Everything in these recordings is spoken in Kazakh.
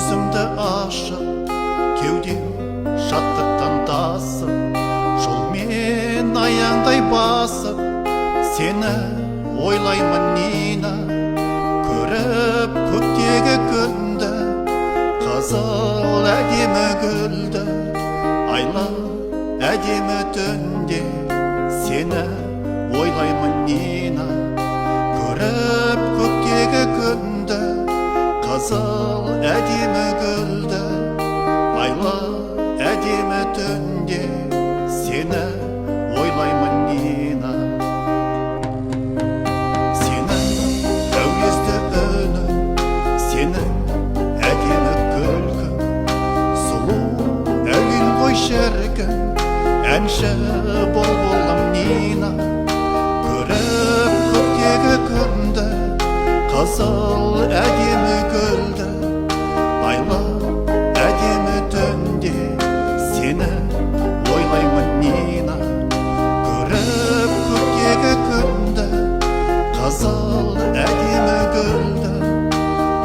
көзімді ашып, кеудем шаттықтан тасып, жолмен аяңдай басып, сені ойлаймын Нина. Көріп көктегі күнді, қызыл әдемі гүлді, айлы әдемі түнде сені ойлаймын Нина. Көріп көктегі күнді, қызыл әдемі гүлді, айлы әдемі түнде сені ойлаймын Нина. Сенің әуезді үнің, сенің әдемі күлкің, сұлу әуен ғой шіркін, әнші бұлбұлым Нина. Көріп көктегі күнді, қызыл әдемі гүлді, айлы әдемі түнде сені ойлаймын Нина. Көріп көктегі күнді, қызыл әдемі гүлді,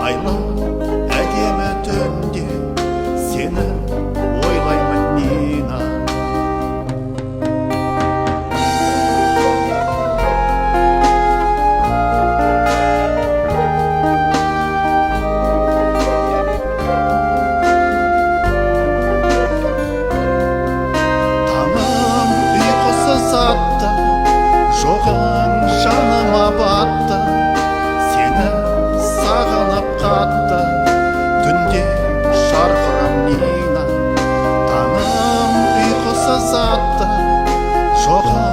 айлы әдемі түнде сені ойлаймын Нина. Жоғың жаныма батты, сені сағынып қатты, түнде шарқырам Нина. Таңым ұйқысыз атты, жоғың